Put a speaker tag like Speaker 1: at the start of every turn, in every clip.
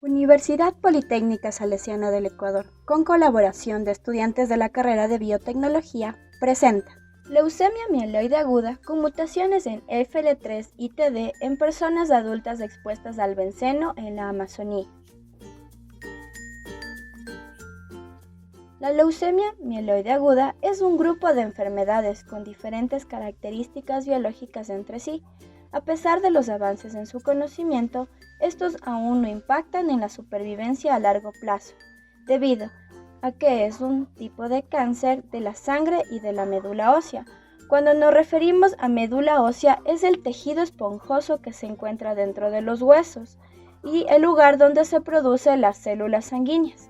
Speaker 1: Universidad Politécnica Salesiana del Ecuador, con colaboración de estudiantes de la carrera de Biotecnología, presenta leucemia mieloide aguda con mutaciones en FL3 y TD en personas adultas expuestas al benceno en la Amazonía. La leucemia mieloide aguda es un grupo de enfermedades con diferentes características biológicas entre sí. A pesar de los avances en su conocimiento, estos aún no impactan en la supervivencia a largo plazo, debido a que es un tipo de cáncer de la sangre y de la médula ósea. Cuando nos referimos a médula ósea, es el tejido esponjoso que se encuentra dentro de los huesos y el lugar donde se producen las células sanguíneas.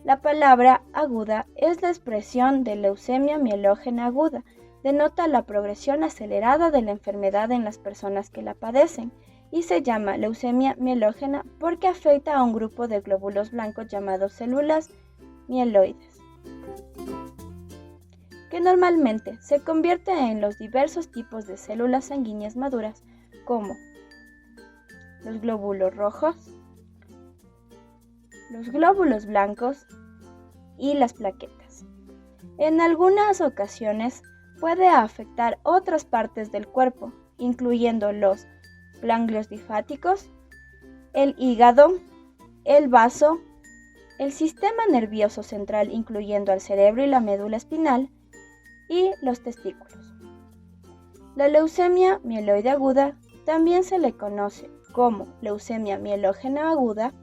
Speaker 1: La palabra aguda es la expresión de leucemia mielógena aguda. Denota la progresión acelerada de la enfermedad en las personas que la padecen y se llama leucemia mielógena porque afecta a un grupo de glóbulos blancos llamados células mieloides, que normalmente se convierte en los diversos tipos de células sanguíneas maduras como los glóbulos rojos, los glóbulos blancos y las plaquetas. En algunas ocasiones puede afectar otras partes del cuerpo, incluyendo los ganglios linfáticos, el hígado, el vaso, el sistema nervioso central, incluyendo al cerebro y la médula espinal, y los testículos. La leucemia mieloide aguda también se le conoce como leucemia mielógena aguda,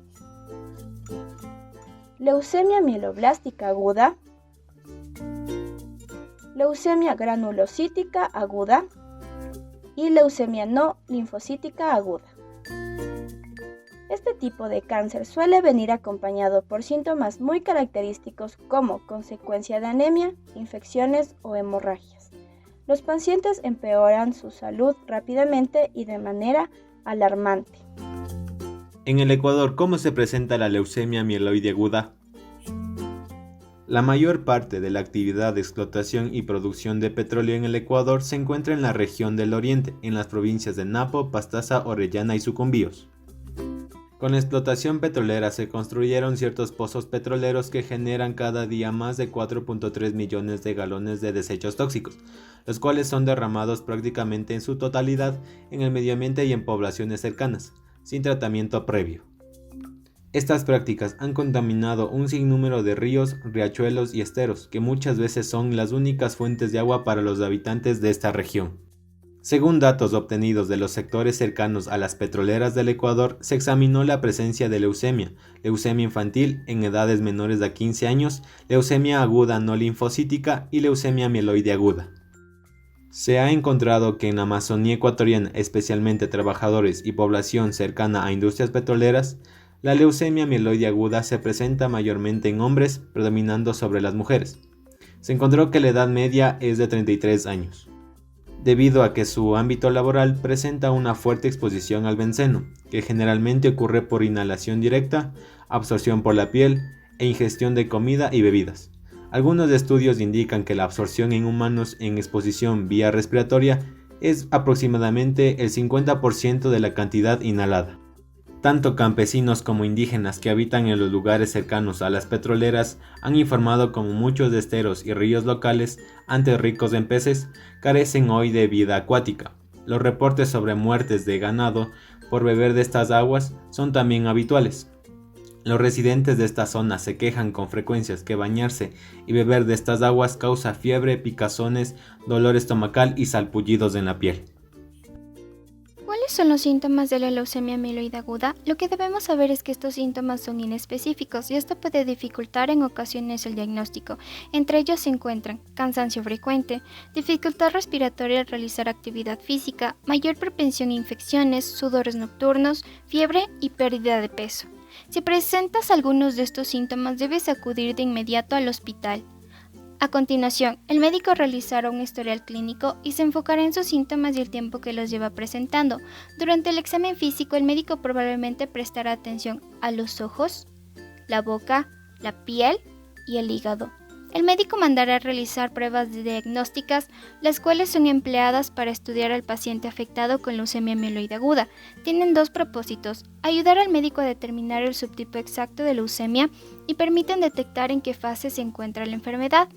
Speaker 1: leucemia mieloblástica aguda, leucemia granulocítica aguda y leucemia no linfocítica aguda. Este tipo de cáncer suele venir acompañado por síntomas muy característicos como consecuencia de anemia, infecciones o hemorragias. Los pacientes empeoran su salud rápidamente y de manera alarmante.
Speaker 2: En el Ecuador, ¿cómo se presenta la leucemia mieloide aguda? La mayor parte de la actividad de explotación y producción de petróleo en el Ecuador se encuentra en la región del Oriente, en las provincias de Napo, Pastaza, Orellana y Sucumbíos. Con la explotación petrolera se construyeron ciertos pozos petroleros que generan cada día más de 4.3 millones de galones de desechos tóxicos, los cuales son derramados prácticamente en su totalidad en el medio ambiente y en poblaciones cercanas, sin tratamiento previo. Estas prácticas han contaminado un sinnúmero de ríos, riachuelos y esteros, que muchas veces son las únicas fuentes de agua para los habitantes de esta región. Según datos obtenidos de los sectores cercanos a las petroleras del Ecuador, se examinó la presencia de leucemia infantil en edades menores de 15 años, leucemia aguda no linfocítica y leucemia mieloide aguda. Se ha encontrado que en la Amazonía ecuatoriana, especialmente trabajadores y población cercana a industrias petroleras, la leucemia mieloide aguda se presenta mayormente en hombres, predominando sobre las mujeres. Se encontró que la edad media es de 33 años. Debido a que su ámbito laboral presenta una fuerte exposición al benceno, que generalmente ocurre por inhalación directa, absorción por la piel e ingestión de comida y bebidas. Algunos estudios indican que la absorción en humanos en exposición vía respiratoria es aproximadamente el 50% de la cantidad inhalada. Tanto campesinos como indígenas que habitan en los lugares cercanos a las petroleras han informado como muchos esteros y ríos locales, antes ricos en peces, carecen hoy de vida acuática. Los reportes sobre muertes de ganado por beber de estas aguas son también habituales. Los residentes de esta zona se quejan con frecuencia que bañarse y beber de estas aguas causa fiebre, picazones, dolor estomacal y salpullidos en la piel.
Speaker 3: ¿Cuáles son los síntomas de la leucemia mieloide aguda? Lo que debemos saber es que estos síntomas son inespecíficos y esto puede dificultar en ocasiones el diagnóstico. Entre ellos se encuentran cansancio frecuente, dificultad respiratoria al realizar actividad física, mayor propensión a infecciones, sudores nocturnos, fiebre y pérdida de peso. Si presentas algunos de estos síntomas, debes acudir de inmediato al hospital. A continuación, el médico realizará un historial clínico y se enfocará en sus síntomas y el tiempo que los lleva presentando. Durante el examen físico, el médico probablemente prestará atención a los ojos, la boca, la piel y el hígado. el médico mandará a realizar pruebas diagnósticas, las cuales son empleadas para estudiar al paciente afectado con leucemia mieloide aguda. Tienen dos propósitos: ayudar al médico a determinar el subtipo exacto de leucemia y permiten detectar en qué fase se encuentra la enfermedad.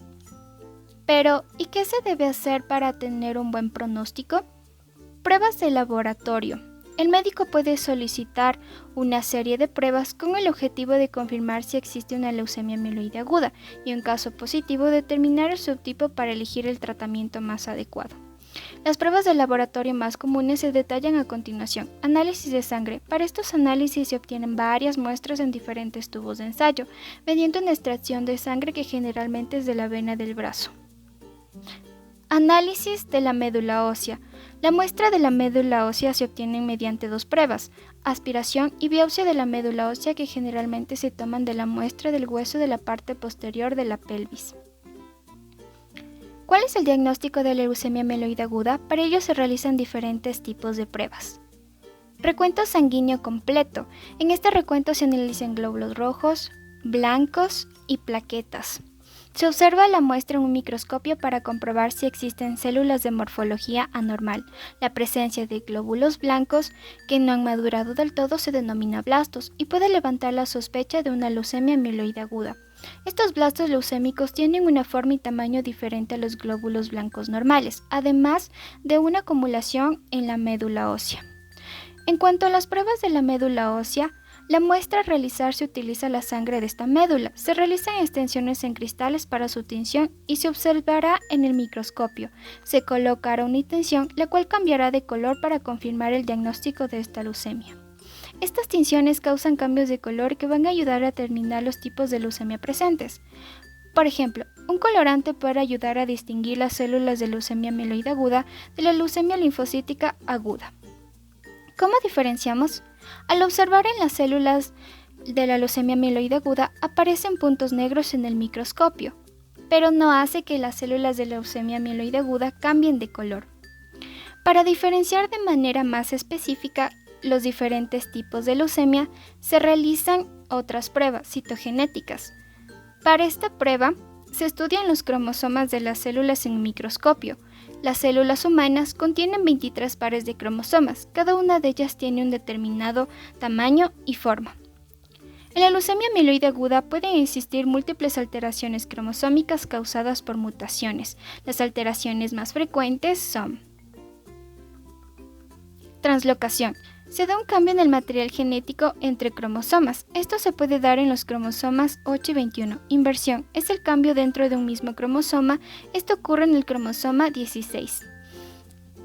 Speaker 3: Pero, ¿y qué se debe hacer para tener un buen pronóstico? Pruebas de laboratorio. El médico puede solicitar una serie de pruebas con el objetivo de confirmar si existe una leucemia mieloide aguda y, en caso positivo, determinar el subtipo para elegir el tratamiento más adecuado. Las pruebas de laboratorio más comunes se detallan a continuación. Análisis de sangre. Para estos análisis se obtienen varias muestras en diferentes tubos de ensayo, mediante una extracción de sangre que generalmente es de la vena del brazo. Análisis de la médula ósea. La muestra de la médula ósea se obtiene mediante dos pruebas: aspiración y biopsia de la médula ósea, que generalmente se toman de la muestra del hueso de la parte posterior de la pelvis. ¿Cuál es el diagnóstico de la leucemia mieloide aguda? Para ello se realizan diferentes tipos de pruebas. Recuento sanguíneo completo. En este recuento se analizan glóbulos rojos, blancos y plaquetas. Se observa la muestra en un microscopio para comprobar si existen células de morfología anormal. La presencia de glóbulos blancos que no han madurado del todo se denomina blastos y puede levantar la sospecha de una leucemia mieloide aguda. Estos blastos leucémicos tienen una forma y tamaño diferente a los glóbulos blancos normales, además de una acumulación en la médula ósea. En cuanto a las pruebas de la médula ósea, la muestra a realizar se utiliza la sangre de esta médula. Se realizan extensiones en cristales para su tinción y se observará en el microscopio. Se colocará una tinción, la cual cambiará de color para confirmar el diagnóstico de esta leucemia. Estas tinciones causan cambios de color que van a ayudar a determinar los tipos de leucemia presentes. Por ejemplo, un colorante puede ayudar a distinguir las células de leucemia mieloide aguda de la leucemia linfocítica aguda. ¿Cómo diferenciamos? Al observar en las células de la leucemia mieloide aguda aparecen puntos negros en el microscopio, pero no hace que las células de leucemia mieloide aguda cambien de color. Para diferenciar de manera más específica los diferentes tipos de leucemia, se realizan otras pruebas citogenéticas. Para esta prueba, se estudian los cromosomas de las células en un microscopio. Las células humanas contienen 23 pares de cromosomas, cada una de ellas tiene un determinado tamaño y forma. En la leucemia mieloide aguda pueden existir múltiples alteraciones cromosómicas causadas por mutaciones. Las alteraciones más frecuentes son: translocación. Se da un cambio en el material genético entre cromosomas. Esto se puede dar en los cromosomas 8 y 21. Inversión. Es el cambio dentro de un mismo cromosoma. Esto ocurre en el cromosoma 16.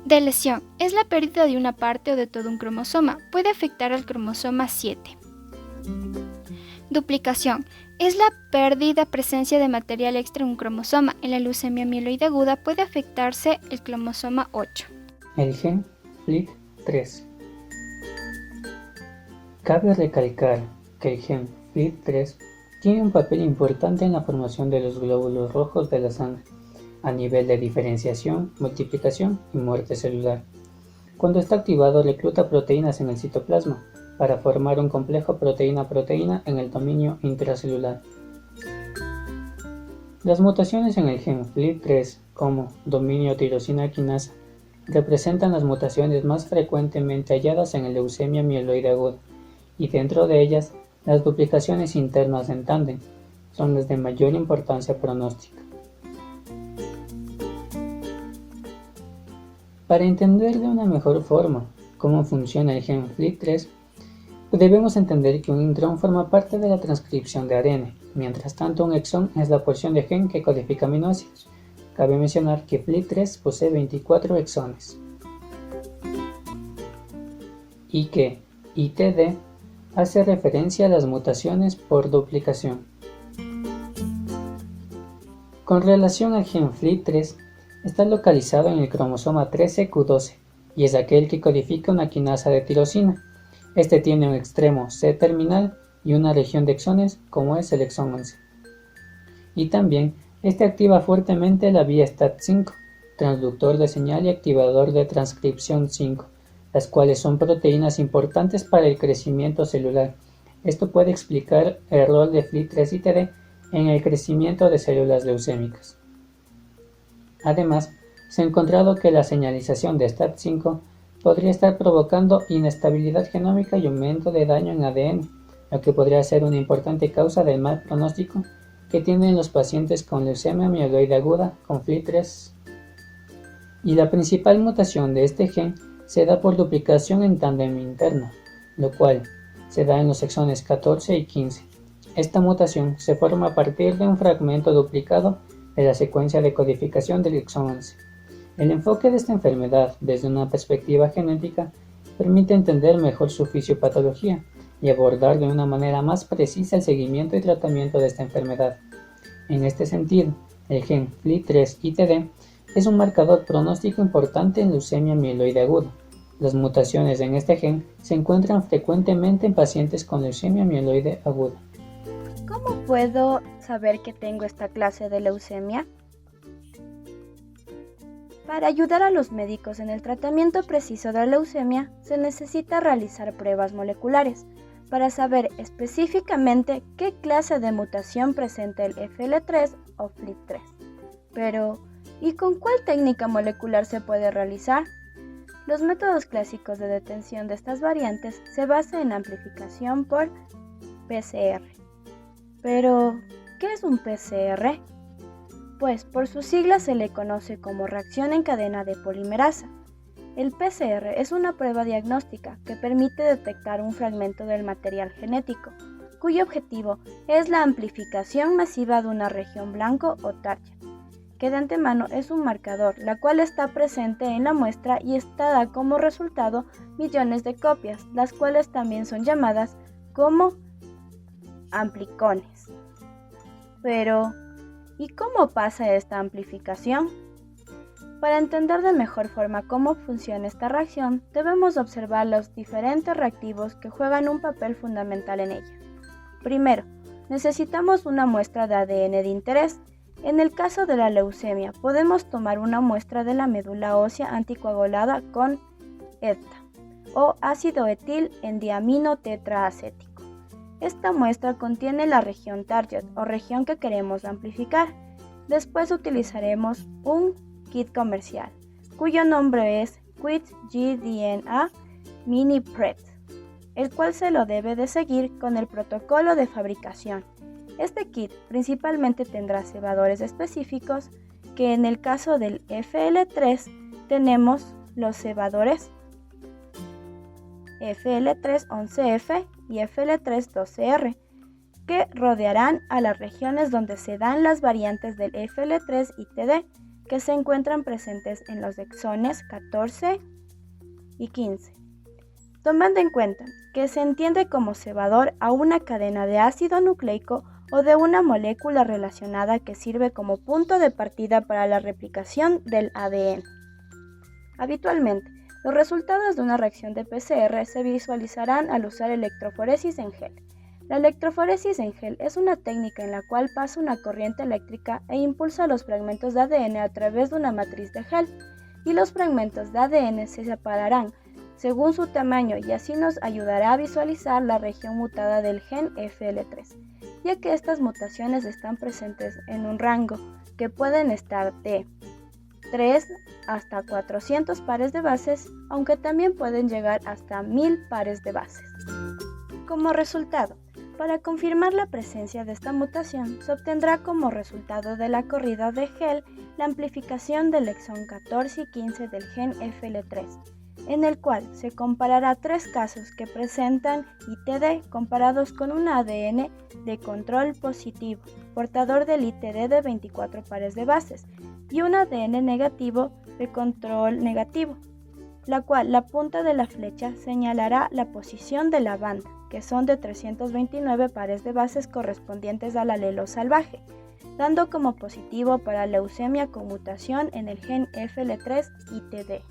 Speaker 3: Deleción. Es la pérdida de una parte o de todo un cromosoma. Puede afectar al cromosoma 7. Duplicación. Es la presencia de material extra en un cromosoma. En la leucemia mieloide aguda puede afectarse el cromosoma 8.
Speaker 4: El gen FLT3. Cabe recalcar que el gen FLT3 tiene un papel importante en la formación de los glóbulos rojos de la sangre, a nivel de diferenciación, multiplicación y muerte celular. Cuando está activado, recluta proteínas en el citoplasma para formar un complejo proteína-proteína en el dominio intracelular. Las mutaciones en el gen FLT3, como dominio tirosina quinasa, representan las mutaciones más frecuentemente halladas en la leucemia mieloide aguda, y dentro de ellas, las duplicaciones internas en tándem son las de mayor importancia pronóstica. Para entender de una mejor forma cómo funciona el gen FLT3, debemos entender que un intrón forma parte de la transcripción de ADN, mientras tanto un exón es la porción de gen que codifica aminoácidos. Cabe mencionar que FLT3 posee 24 exones y que ITD hace referencia a las mutaciones por duplicación. Con relación al gen FLT3, está localizado en el cromosoma 13q12 y es aquel que codifica una quinasa de tirosina. Este tiene un extremo C-terminal y una región de exones como es el exón 11. Y también este activa fuertemente la vía STAT5, transductor de señal y activador de transcripción 5, las cuales son proteínas importantes para el crecimiento celular. Esto puede explicar el rol de FLT3 ITD en el crecimiento de células leucémicas. Además, se ha encontrado que la señalización de STAT5 podría estar provocando inestabilidad genómica y aumento de daño en ADN, lo que podría ser una importante causa del mal pronóstico que tienen los pacientes con leucemia mieloide aguda con FLT3. Y la principal mutación de este gen se da por duplicación en tándem interno, lo cual se da en los exones 14 y 15. Esta mutación se forma a partir de un fragmento duplicado de la secuencia de codificación del exón 11. El enfoque de esta enfermedad desde una perspectiva genética permite entender mejor su fisiopatología y abordar de una manera más precisa el seguimiento y tratamiento de esta enfermedad. En este sentido, el gen FLT3-ITD es un marcador pronóstico importante en leucemia mieloide aguda. Las mutaciones en este gen se encuentran frecuentemente en pacientes con leucemia mieloide aguda.
Speaker 1: ¿Cómo puedo saber que tengo esta clase de leucemia? Para ayudar a los médicos en el tratamiento preciso de la leucemia, se necesita realizar pruebas moleculares para saber específicamente qué clase de mutación presenta el FL3 o FLT3. Pero, ¿y con cuál técnica molecular se puede realizar? Los métodos clásicos de detección de estas variantes se basan en amplificación por PCR. Pero, ¿qué es un PCR? Pues por sus siglas se le conoce como reacción en cadena de polimerasa. El PCR es una prueba diagnóstica que permite detectar un fragmento del material genético, cuyo objetivo es la amplificación masiva de una región blanco o target, que de antemano es un marcador, la cual está presente en la muestra y esta da como resultado millones de copias, las cuales también son llamadas como amplicones. Pero, ¿y cómo pasa esta amplificación? Para entender de mejor forma cómo funciona esta reacción, debemos observar los diferentes reactivos que juegan un papel fundamental en ella. Primero, necesitamos una muestra de ADN de interés. En el caso de la leucemia, podemos tomar una muestra de la médula ósea anticoagulada con EDTA o ácido etil endiamino tetraacético. Esta muestra contiene la región target o región que queremos amplificar. Después utilizaremos un kit comercial, cuyo nombre es QuickGDNA Mini Pret, el cual se lo debe de seguir con el protocolo de fabricación. Este kit principalmente tendrá cebadores específicos, que en el caso del FL3 tenemos los cebadores FL3-11F y FL3-12R, que rodearán a las regiones donde se dan las variantes del FL3 y TD, que se encuentran presentes en los exones 14 y 15. Tomando en cuenta que se entiende como cebador a una cadena de ácido nucleico o de una molécula relacionada que sirve como punto de partida para la replicación del ADN. Habitualmente, los resultados de una reacción de PCR se visualizarán al usar electroforesis en gel. La electroforesis en gel es una técnica en la cual pasa una corriente eléctrica e impulsa los fragmentos de ADN a través de una matriz de gel, y los fragmentos de ADN se separarán según su tamaño y así nos ayudará a visualizar la región mutada del gen FL3, ya que estas mutaciones están presentes en un rango que pueden estar de 3 hasta 400 pares de bases, aunque también pueden llegar hasta 1000 pares de bases. Como resultado, para confirmar la presencia de esta mutación, se obtendrá como resultado de la corrida de gel la amplificación del exón 14 y 15 del gen FL3, en el cual se comparará 3 casos que presentan ITD comparados con un ADN de control positivo, portador del ITD de 24 pares de bases, y un ADN negativo de control negativo, la cual la punta de la flecha señalará la posición de la banda, que son de 329 pares de bases correspondientes al alelo salvaje, dando como positivo para leucemia con mutación en el gen FL3 y TD.